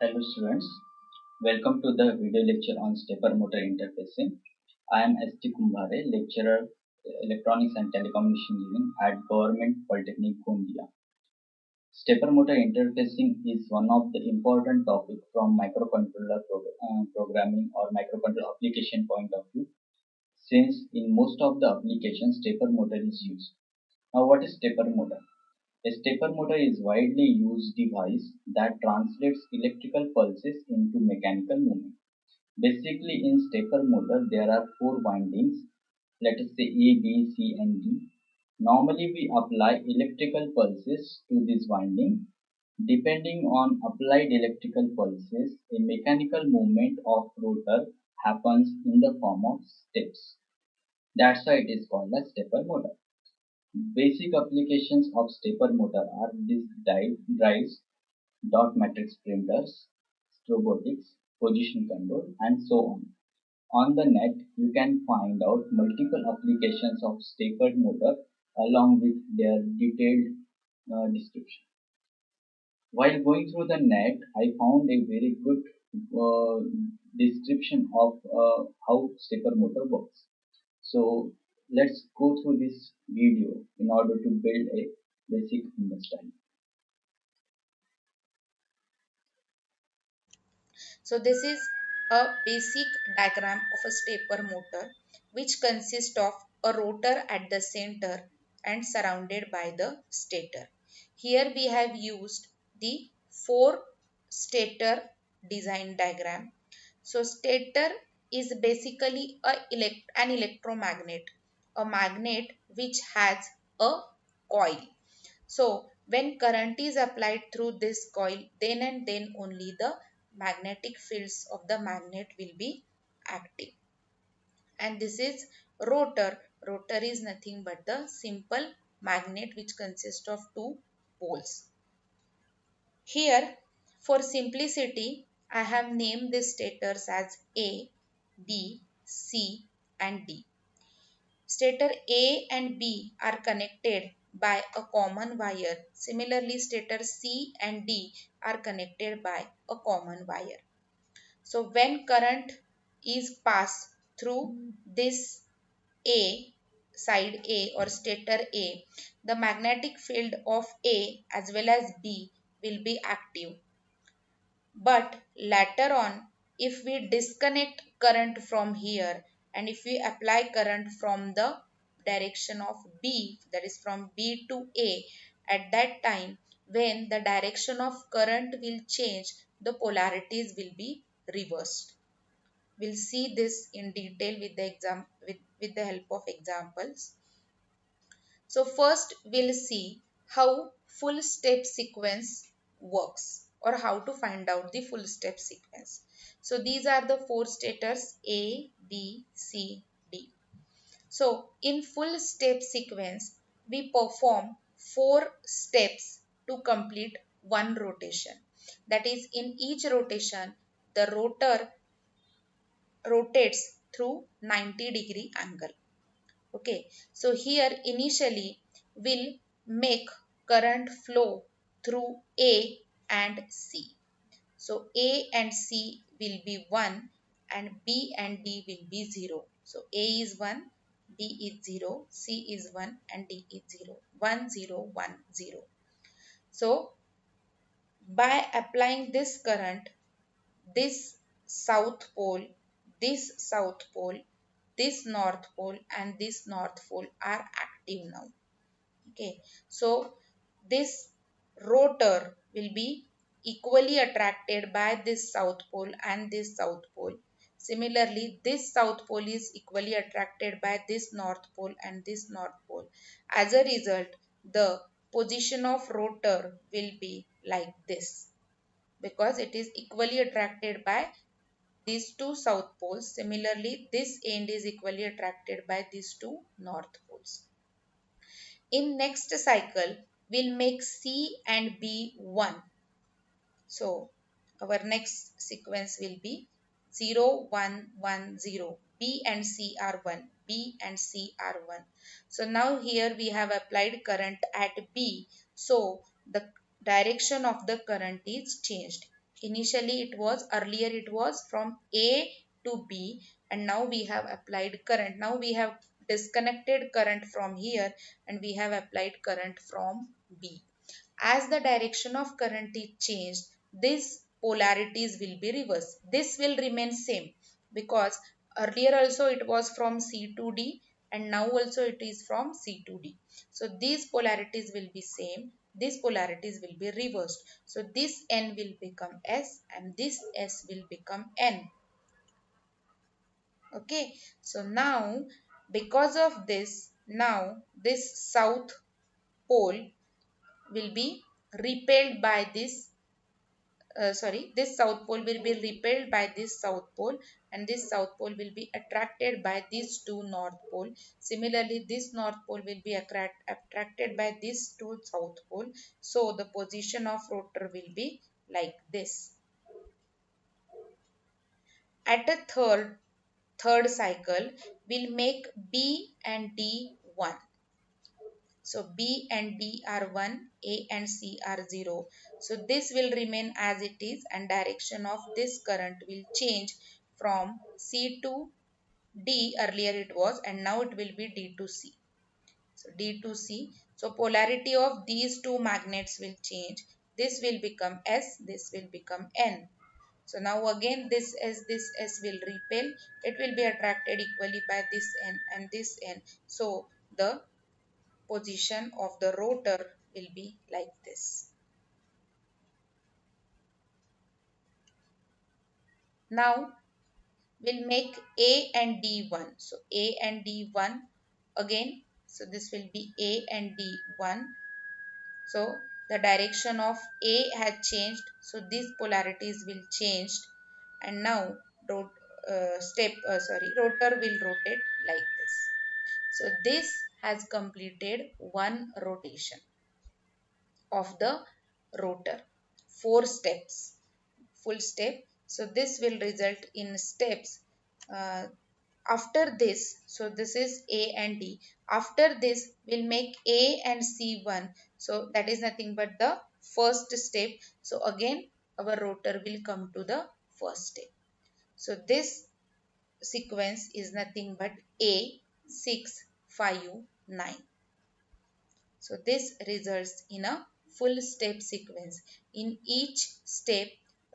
Hello students, welcome to the video lecture on stepper motor interfacing. I am S.T. Kumbhare, lecturer Electronics and Telecom Engineering at Government Polytechnic Gondia. Stepper motor interfacing is one of the important topic from microcontroller programming or microcontroller application point of view, since in most of the applications stepper motor is used. Now what is stepper motor? A stepper motor is widely used device that translates electrical pulses into mechanical movement. Basically, in stepper motor, there are four windings, let us say A, B, C, and D. Normally, we apply electrical pulses to this winding. Depending on applied electrical pulses, a mechanical movement of rotor happens in the form of steps. That's why it is called a stepper motor. Basic applications of stepper motor are disk drives, dot matrix printers, robotics, position control, and so on. On the net, you can find out multiple applications of stepper motor along with their detailed description. While going through the net, I found a very good description of how stepper motor works. So let's go through this video in order to build a basic understanding. So this is a basic diagram of a stepper motor which consists of a rotor at the center and surrounded by the stator. Here we have used the four stator design diagram. So stator is basically an electromagnet, a magnet which has a coil. So when current is applied through this coil, then and then only the magnetic fields of the magnet will be active. And this is rotor. Rotor is nothing but the simple magnet which consists of two poles. Here, for simplicity, I have named the stators as A, B, C and D. Stator A and B are connected by a common wire. Similarly, stator C and D are connected by a common wire. So when current is passed through this A, side A or stator A, the magnetic field of A as well as B will be active. But later on, if we disconnect current from here and if we apply current from the direction of B, that is from B to A, at that time when the direction of current will change, the polarities will be reversed. We'll see this in detail with with the help of examples. So first we'll see how full step sequence works or how to find out the full step sequence. So these are the four stators A, B, C, D. So in full step sequence, we perform four steps to complete one rotation. That is, in each rotation, the rotor rotates through 90-degree angle. Okay, so here initially we'll make current flow through A and C. So A and C will be 1 and B and D will be 0. So A is 1, B is 0, C is 1 and D is 0. 1, 0, 1, 0. So by applying this current, this south pole, this south pole, this north pole and this north pole are active now. Okay, so this rotor will be equally attracted by this south pole and this south pole. Similarly, this south pole is equally attracted by this north pole and this north pole. As a result, the position of rotor will be like this because it is equally attracted by these two south poles. Similarly, this end is equally attracted by these two north poles. In next cycle, we'll make C and B 1. So, our next sequence will be 0, 1, 1, 0. B and C are 1. B and C are 1. So, now here we have applied current at B. So, the direction of the current is changed. Initially earlier it was from A to B, and now we have applied current. Now we have disconnected current from here and we have applied current from B. As the direction of current is changed, these polarities will be reversed. This will remain same because earlier also it was from C to D and now also it is from C to D. So these polarities will be same. These polarities will be reversed. So this N will become S and this S will become N. Okay. So now because of this, now this south pole will be repelled by this this south pole will be repelled by this south pole, and this south pole will be attracted by these two north pole. Similarly, this north pole will be attracted by these two south pole. So the position of rotor will be like this. At a third cycle, we'll make B and D 1. So B and D are 1, A and C are 0. So this will remain as it is and direction of this current will change from C to D, earlier it was, and now it will be D to C. So D to C. So polarity of these two magnets will change. This will become S, this will become N. So now again this S will repel. It will be attracted equally by this N and this N. So the position of the rotor will be like this. Now we'll make A and D1. So A and D1 again. So this will be A and D1. So the direction of A has changed. So these polarities will change, and now rotor will rotate like this. So this has completed one rotation of the rotor. 4 steps, full step. So this will result in steps. Uh, After this, so this is A and D. After this, we'll make A and C1. So that is nothing but the first step. So again, our rotor will come to the first step. So this sequence is nothing but A, 6, 5, 9. So this results in a full step sequence. In each step,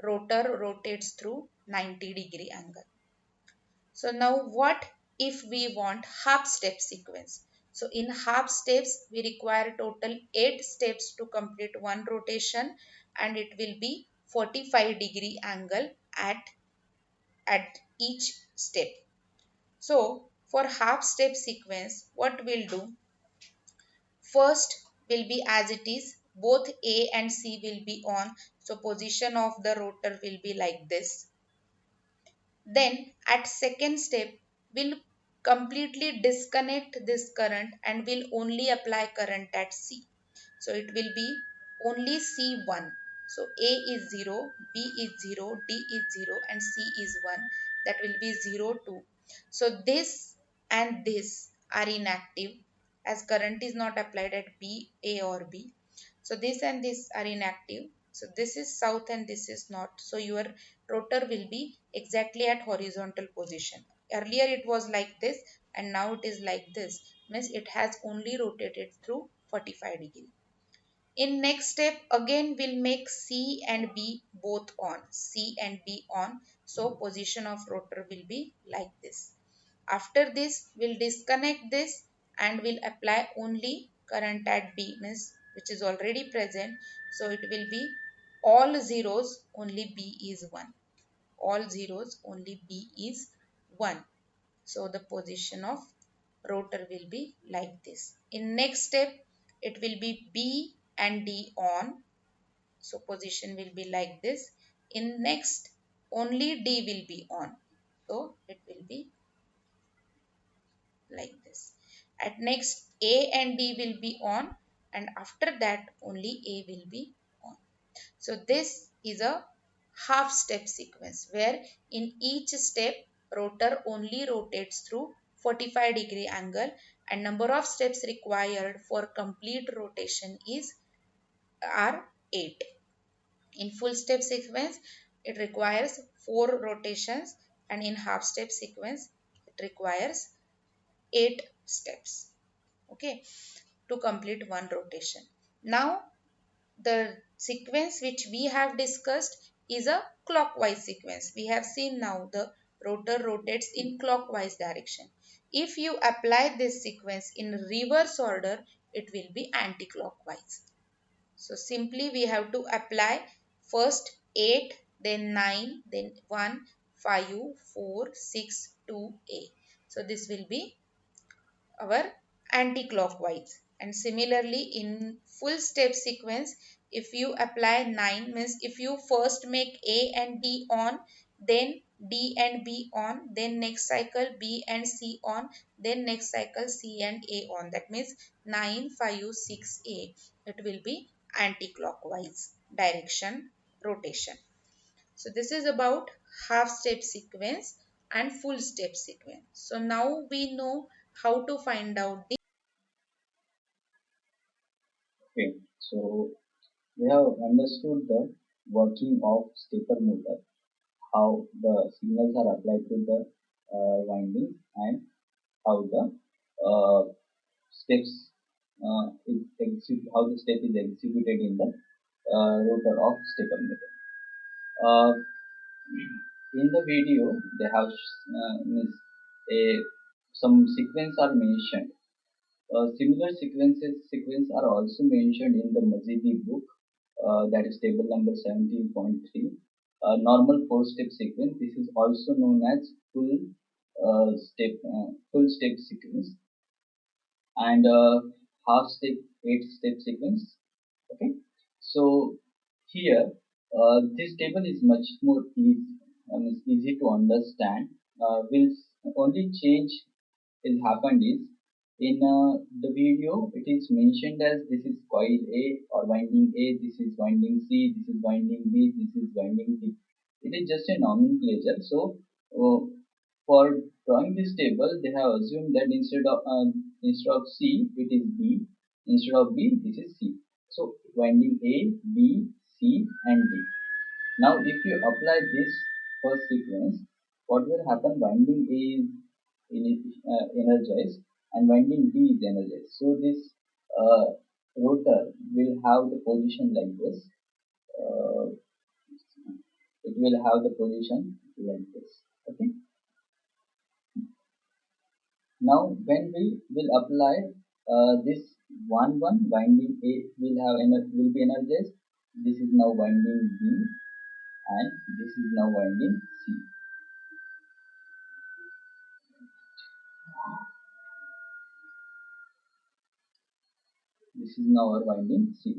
rotor rotates through 90-degree angle. So now what if we want half step sequence? So in half steps, we require total 8 steps to complete one rotation, and it will be 45-degree angle at each step. So for half step sequence, what we'll do? First will be as it is, both A and C will be on. So position of the rotor will be like this. Then at second step, we'll completely disconnect this current and will only apply current at C. So it will be only C1. So A is 0, B is 0, D is 0 and C is 1. That will be 0, 2. So this and this are inactive as current is not applied at B, A or B. So this and this are inactive. So this is south and this is north. So your rotor will be exactly at horizontal position. Earlier it was like this and now it is like this. Means it has only rotated through 45 degree. In next step again we'll make C and B both on. C and B on. So position of rotor will be like this. After this we'll disconnect this and we'll apply only current at B, means which is already present. So it will be all zeros, only B is 1. All zeros, only B is 1. So the position of rotor will be like this. In next step, it will be B and D on. So position will be like this. In next, only D will be on. So it will be like this. At next, A and D will be on, and after that only A will be on. So this is a half step sequence where in each step rotor only rotates through 45-degree angle and number of steps required for complete rotation is are 8. In full step sequence, it requires 4 rotations, and in half step sequence, it requires 8 steps. Okay, to complete one rotation. Now, the sequence which we have discussed is a clockwise sequence. We have seen now the rotor rotates in clockwise direction. If you apply this sequence in reverse order, it will be anti-clockwise. So simply we have to apply first 8, then 9, then 1, 5, 4, 6, 2, A. So this will be our anti-clockwise. And similarly in full step sequence, if you apply 9, means if you first make A and D on, then D and B on, then next cycle B and C on, then next cycle C and A on. That means 9, 5, 6, A. It will be anti-clockwise direction rotation. So this is about half step sequence and full step sequence. So now we know how to find out the Okay, so we have understood the working of stepper motor, how the signals are applied to the winding, and how the uh, steps how the step is executed in the rotor of stepper motor. Uh, in the video, they have means a some sequence are mentioned. Similar sequence are also mentioned in the Mazidi book, that is table number 17.3. Normal four-step sequence. This is also known as full step sequence, and half step, 8-step sequence. Okay, so here this table is much more easy to understand. Will only change is happened is in the video it is mentioned as this is coil A or winding A, this is winding C, this is winding B, this is winding D. It is just a nomenclature. So uh, for drawing this table, they have assumed that instead of C, it is B. Instead of B, this is C. So winding A, B, C, and D. Now, if you apply this first sequence, what will happen? Winding A is energized, and winding B is energized. So this rotor will have the position like this. Uh, it will have the position like this. Okay. Now, when we will apply this one winding A will be energized. This is now winding B, and this is now winding C. This is now our winding C.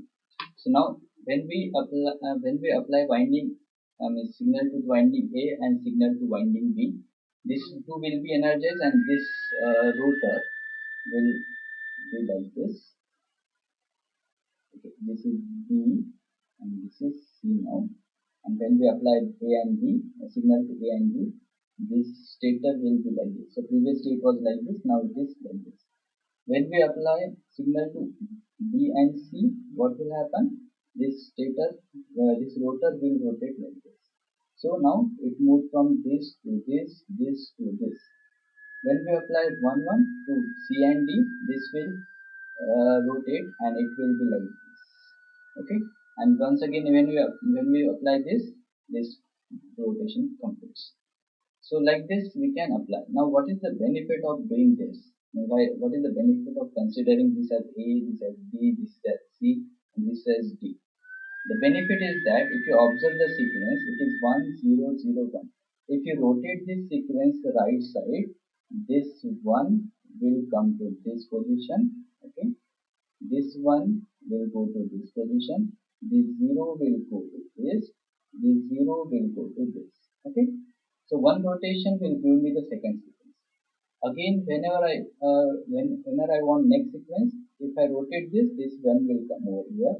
So now, when we apply winding signal to winding A and signal to winding B, this two will be energized, and this rotor will be like this. Okay, this is B and this is C now. And when we apply A and B, a signal to A and B, this stator will be like this. So previously it was like this, now it is like this. When we apply signal to B and C, what will happen? This rotor will rotate like this. So now it moved from this to this to this. When we apply 1 to C and D, this will rotate and it will be like this. Okay, and once again when we apply this rotation completes. So like this we can apply. Now what is the benefit of doing this? What is the benefit of considering this as A, this as B, this as C, and this as D? The benefit is that if you observe the sequence, it is 1 0 0 1. If you rotate this sequence the right side, this 1 will come to this position. Okay, this one will go to this position, this 0 will go to this 0 will go to this. Okay, so one rotation will give me the second sequence. Again, whenever I want next sequence, if I rotate this one will come over here,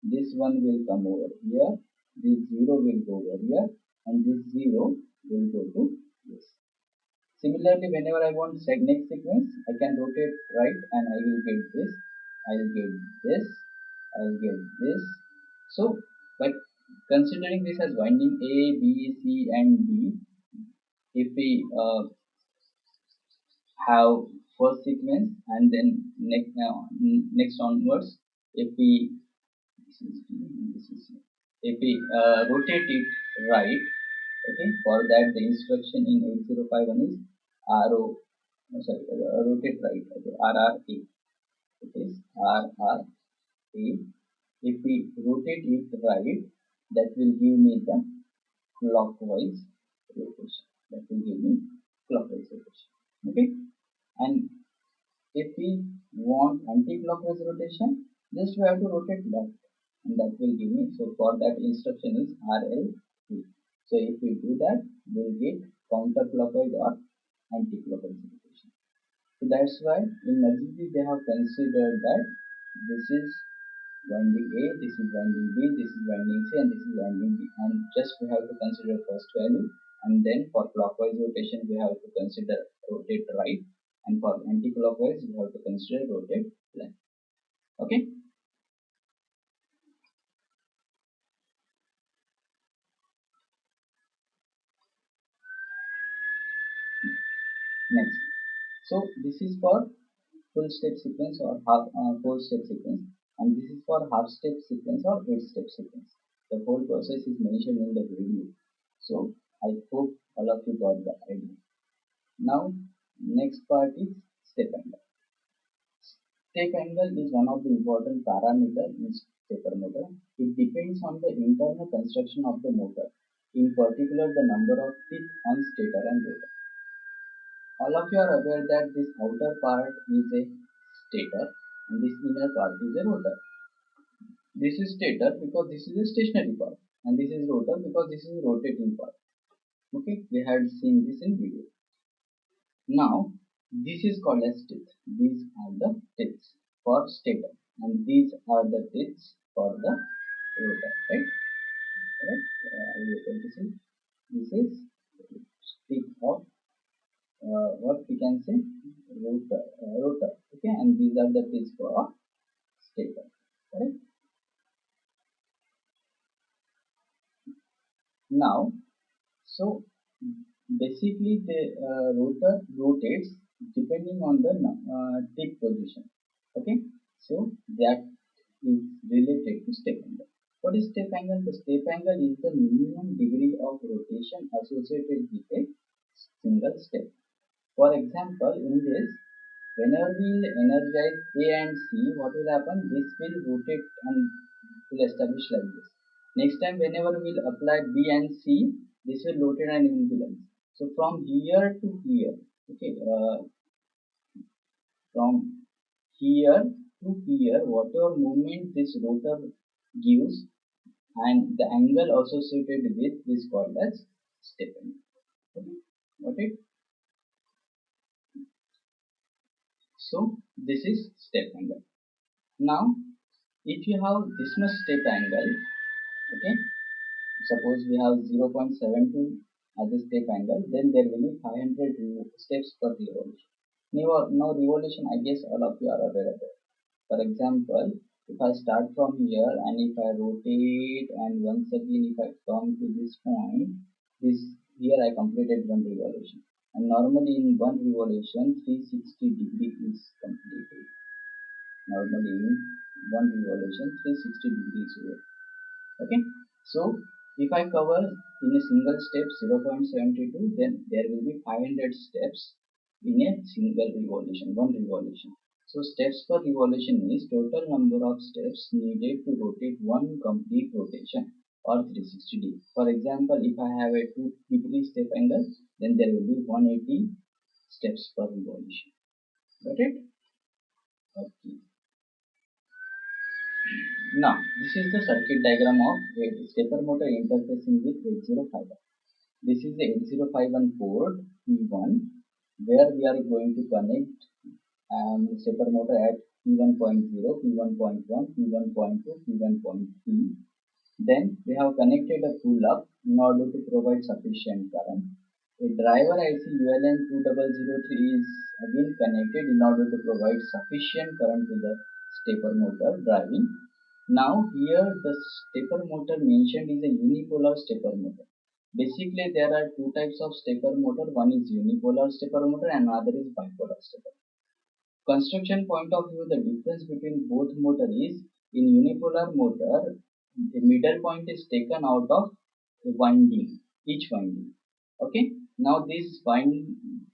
this one will come over here, this 0 will go over here, and this 0 will go to this. Similarly, whenever I want next sequence, I can rotate right and I will get this, I'll get this, I'll get this. So by Considering this as winding A, B, C, and D, if we have first sequence and then next onwards, if we this is if we rotate it right, okay, for that the instruction in 8051 is RO, sorry, rotate right, okay, RRA, it is RRA. If we rotate it right, that will give me the clockwise rotation. That will give me clockwise rotation. Okay, and if we want anti-clockwise rotation, just we have to rotate left, and that will give me. So for that instruction is RL2. So if we do that, we'll get counterclockwise or anti-clockwise rotation. So that's why in Najdi they have considered that this is winding A, this is winding B, this is winding C, and this is winding D. And just we have to consider first value, and then for clockwise rotation we have to consider rotate right, and for anti-clockwise we have to consider rotate left. Okay. Next. So this is for full step sequence or half full step sequence, and this is for half step sequence or 8-step sequence. The whole process is mentioned in the video. So I hope all of you got the idea. Now next part is step angle. Step angle is one of the important parameters in stepper motor. It depends on the internal construction of the motor, in particular the number of teeth on stator and rotor. All of you are aware that this outer part is a stator and this inner part is a rotor. This is stator because this is a stationary part, and this is rotor because this is a rotating part. Okay, we had seen this in video. Now this is called as teeth. These are the teeth for stator, and these are the teeth for the rotor. Right? Right? Are you able to see? This is teeth of what we can say rotor. Okay, and these are the teeth for stator. Correct? Now, so basically the rotor rotates depending on the tip position. Okay, so that is related to step angle. What is step angle? The step angle is the minimum degree of rotation associated with a single step. For example, in this, whenever we will energize A and C, what will happen? This will rotate and will establish like this. Next time, whenever we will apply B and C, this will rotate and will be like this. So from here to here, okay, from here to here, whatever movement this rotor gives and the angle associated with is called as step angle. Okay, got it? So this is step angle. Now, if you have this much step angle, okay, suppose we have 0.72 as a step angle, then there will be 500 steps per revolution. Now revolution, I guess all of you are aware of it. For example, if I start from here and if I rotate and once again if I come to this point, this here I completed one revolution. And normally in one revolution, 360 degree is completed. Normally in one revolution, 360 degrees over. Okay, so if I cover in a single step 0.72, then there will be 500 steps in a single revolution, one revolution. So steps per revolution is total number of steps needed to rotate one complete rotation or 360 degree. For example, if I have a 2-degree step angle, then there will be 180 steps per revolution. Got it? Okay. Now, this is the circuit diagram of a stepper motor interfacing with 8051. This is the 8051 port P1 where we are going to connect stepper motor at P1.0, P1.1, P1.2, P1.3. Then we have connected a pull-up in order to provide sufficient current. A driver IC ULN2003 is again connected in order to provide sufficient current to the stepper motor driving. Now here the stepper motor mentioned is a unipolar stepper motor. Basically there are two types of stepper motor. One is unipolar stepper motor and another is bipolar stepper. Construction point of view, the difference between both motor is in unipolar motor, the middle point is taken out of the winding, each winding. Okay. Now this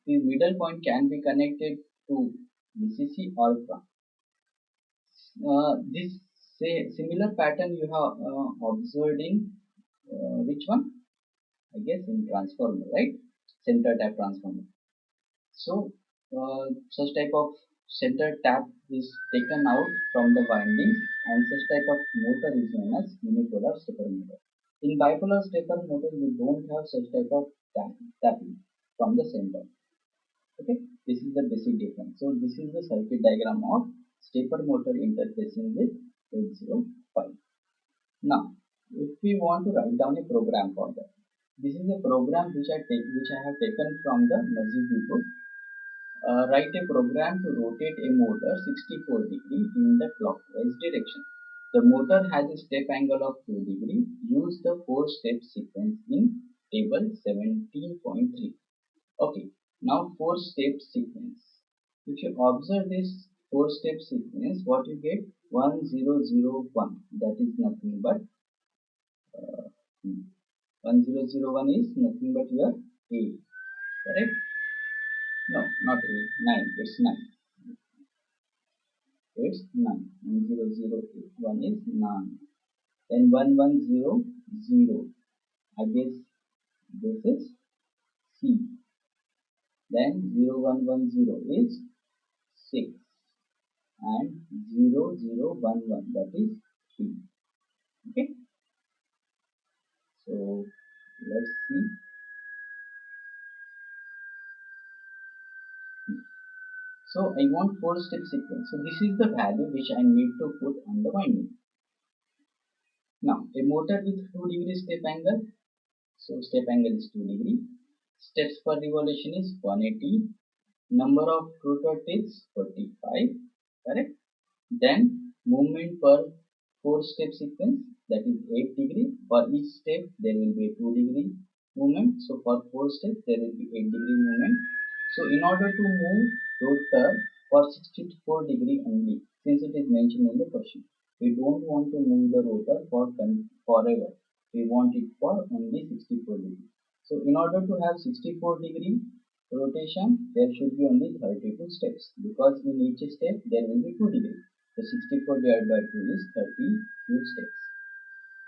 middle point can be connected to VCC or ground. This say similar pattern you have observed in which one? I guess in transformer, right? Center tap transformer. So such type of center tap is taken out from the windings and such type of motor is known as unipolar stepper motor. In bipolar stepper motor you don't have such type of tapping from the center. Okay, this is the basic difference. So this is the circuit diagram of stepper motor interfacing with 805. Now, if we want to write down a program for that, this is a program which I have taken from the Mazidi book. Write a program to rotate a motor 64 degree in the clockwise direction. The motor has a step angle of 2 degree. Use the 4-step sequence in table 17.3. Okay, now 4-step sequence. If you observe this 4-step sequence, what you get? 1001. That is nothing but 1001 is nothing but your A. Correct? No, not A. 9. It's 9. It's 9. 1001 is 9. Then 1100. I guess this is C. Then 0110 is 6. And 0011, that is 3. Okay. So let's see. So I want 4-step sequence. So this is the value which I need to put on the winding. Now a motor with 2 degree step angle. So step angle is 2 degree. Steps per revolution is 180. Number of rotor tips 45. Correct. Then movement per 4-step sequence, that is 8 degree. For each step there will be a 2 degree movement. So for 4 steps there will be 8 degree movement. So in order to move rotor for 64 degree only, since it is mentioned in the question, we don't want to move the rotor for forever. We want it for only 64 degree. So in order to have 64 degree rotation, there should be only 32 steps, because in each step there will be 2 degree. So 64 divided by 2 is 32 steps.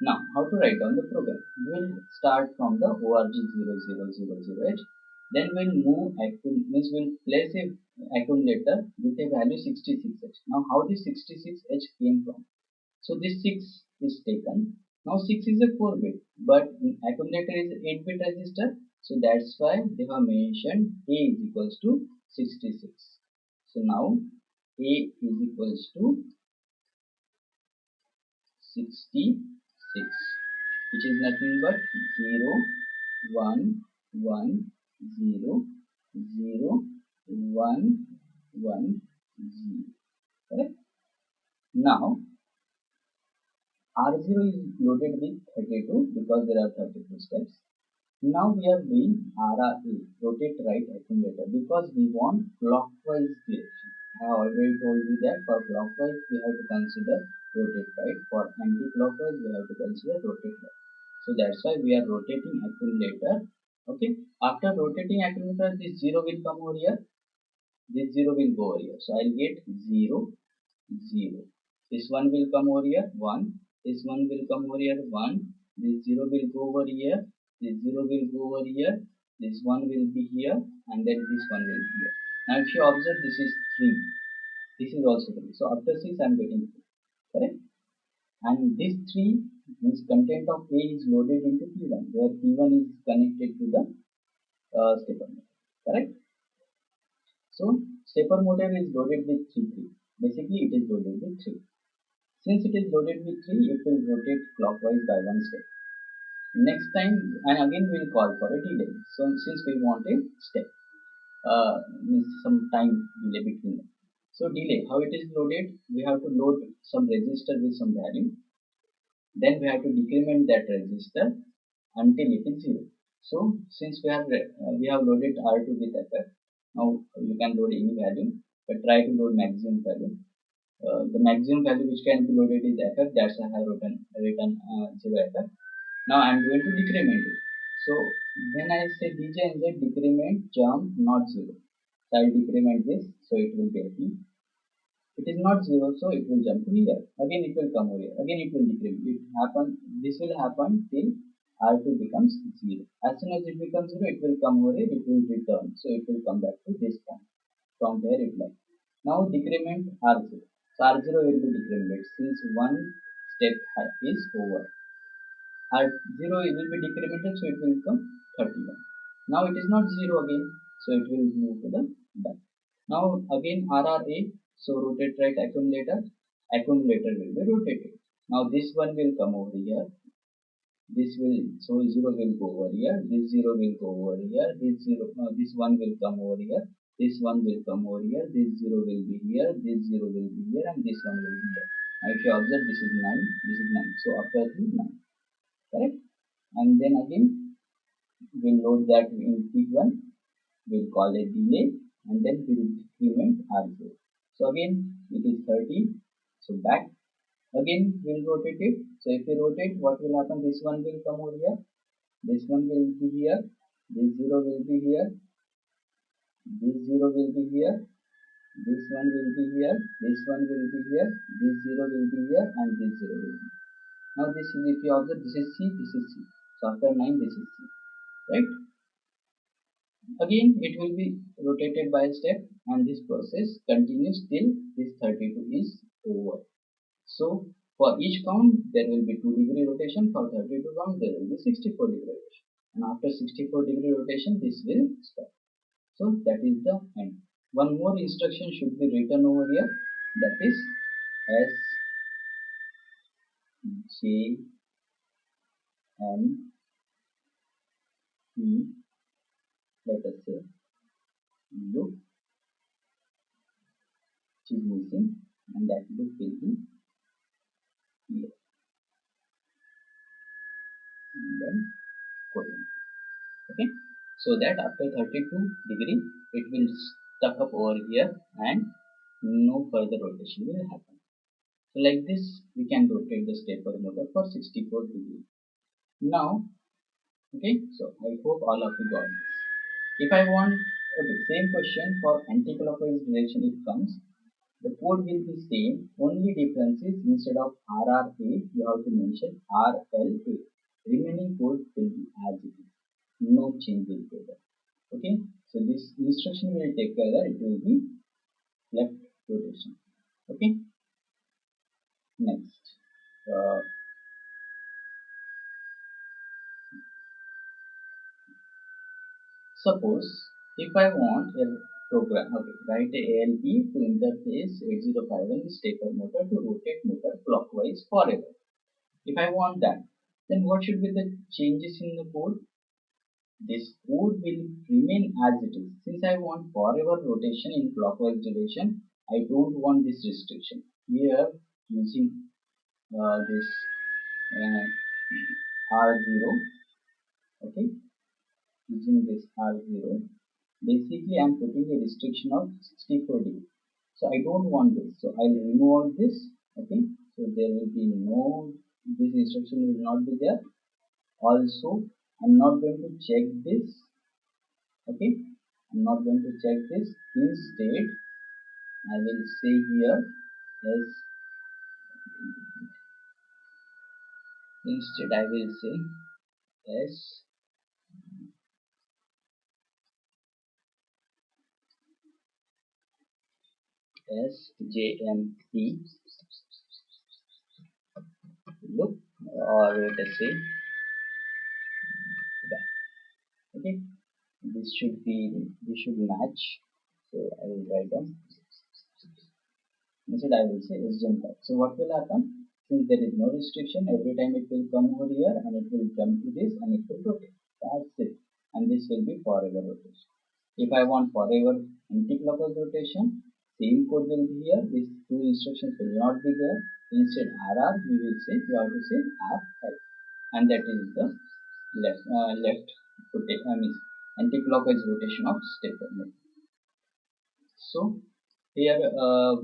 Now, how to write down the program? We'll start from the ORG0000H. Then we'll we'll place a accumulator with a value 66H. Now, how this 66H came from? So this 6 is taken. Now 6 is a 4-bit, but accumulator is 8-bit register. So that's why they have mentioned A is equals to 66. So now A is equals to 66, which is nothing but 0 1 1 0 0 1 1 0. Correct? Now R0 is loaded with 32 because there are 32 steps. Now we are doing RRA, rotate right accumulator, because we want clockwise direction. I have already told you that for clockwise we have to consider rotate right, for anti-clockwise we have to consider rotate left. So that's why we are rotating accumulator. Okay, after rotating accumulator, this 0 will come over here, this 0 will go over here. So I'll get 0 0. This one will come over here 1. This one will come over here 1. This 0 will go over here. This 0 will go over here. This one will be here, and then this one will be here. Now if you observe, this is 3. This is also 3. So after 6 I am getting 3. Correct? And this 3 means content of A is loaded into P1, where P1 is connected to the stepper motor. Correct? So stepper motor is loaded with 3. Basically it is loaded with 3. Since it is loaded with 3, it will rotate clockwise by 1 step. Next time, and again we will call for a delay. So since we want a step, means some time delay between them. So delay, how it is loaded? We have to load some register with some value. Then we have to decrement that register until it is 0. So since we have loaded R2 with FF, now you can load any value, but try to load maximum value. The maximum value which can be loaded is FF. That's why I have written 0 FF. Now I am going to decrement it. So when I say DJNZ decrement jump not 0, so I will decrement this, so it will be 80. It is not 0, so it will jump to here. Again it will come over here. Again it will decrement. This will happen till R2 becomes 0. As soon as it becomes 0, it will come over here, it will return. So it will come back to this point. From where it left. Now decrement R0. So R0 will be decremented since one step is over. R0 will be decremented, so it will become 31. Now it is not 0 again, so it will move to the back. Now again RRA, so rotate right accumulator will be rotated. Now this one will come over here, so 0 will go over here, this 0 will go over here, this one will come over here, this one will come over here, this 0 will be here, this 0 will be here, and this one will be here. Now if you observe, this is 9, this is 9, so after 3 9, correct? And then again we'll load that in P1, we'll call it delay, and then we'll decrement R0. So again it is 30, so back. Again we'll rotate it. So if we rotate, what will happen? This one will come over here, this one will be here, this 0 will be here, this 0 will be here, this one will be here, this one will be here, this 0 will be here, and this 0 will be here. Now this is, if you observe, this is C, this is C. So after 9, this is C, right? Again it will be rotated by a step, and this process continues till this 32 is over. So for each count there will be 2-degree rotation, for 32 count there will be 64-degree rotation, and after 64-degree rotation this will stop. So that is the end. One more instruction should be written over here, that is SJMP, let us say loop, which is missing, and that loop will be here, and then colon. Okay, so that after 32-degree it will stuck up over here and no further rotation will happen. So like this we can rotate the stepper motor for 64-degree. Now okay, so I hope all of you got this. If I want, okay, same question for anti-clockwise direction it comes, the code will be same, only difference is instead of RRA you have to mention RLA. Remaining code will be as it is, no change will be there. Okay, so this instruction will take care that it will be left rotation. Okay, next suppose if I want a program, okay, write a ALE to interface 8051 stepper motor to rotate motor clockwise forever. If I want that, then what should be the changes in the code? This code will remain as it is. Since I want forever rotation in clockwise direction, I don't want this restriction. Here using this R0, okay, using this R0, basically I am putting a restriction of 64 degrees. So I don't want this, so I'll remove this. Okay, so there will be no, this instruction will not be there. Also I'm not going to check this. Okay, I'm not going to check this. Instead I will say here as, instead I will say as SJMP look, or let us say that. Okay, this should match, so I will write down. Instead I will say SJMP. So what will happen? Since there is no restriction, every time it will come over here and it will jump to this and it will rotate. That's it, and this will be forever rotation. If I want forever anti-clockwise rotation, same code will be here. These two instructions will not be there. Instead RR we will say, you have to say RL, and that is the left rotation, means anti-clockwise rotation of stepper motor. So here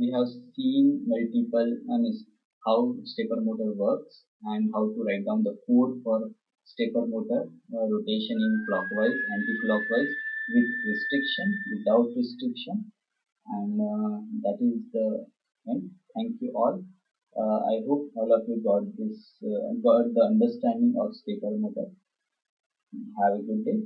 we have seen multiple, means how stepper motor works and how to write down the code for stepper motor rotation in clockwise, anti-clockwise, with restriction, without restriction, and that is the end. Thank you all. I hope all of you got this, got the understanding of stepper motor. Have a good day.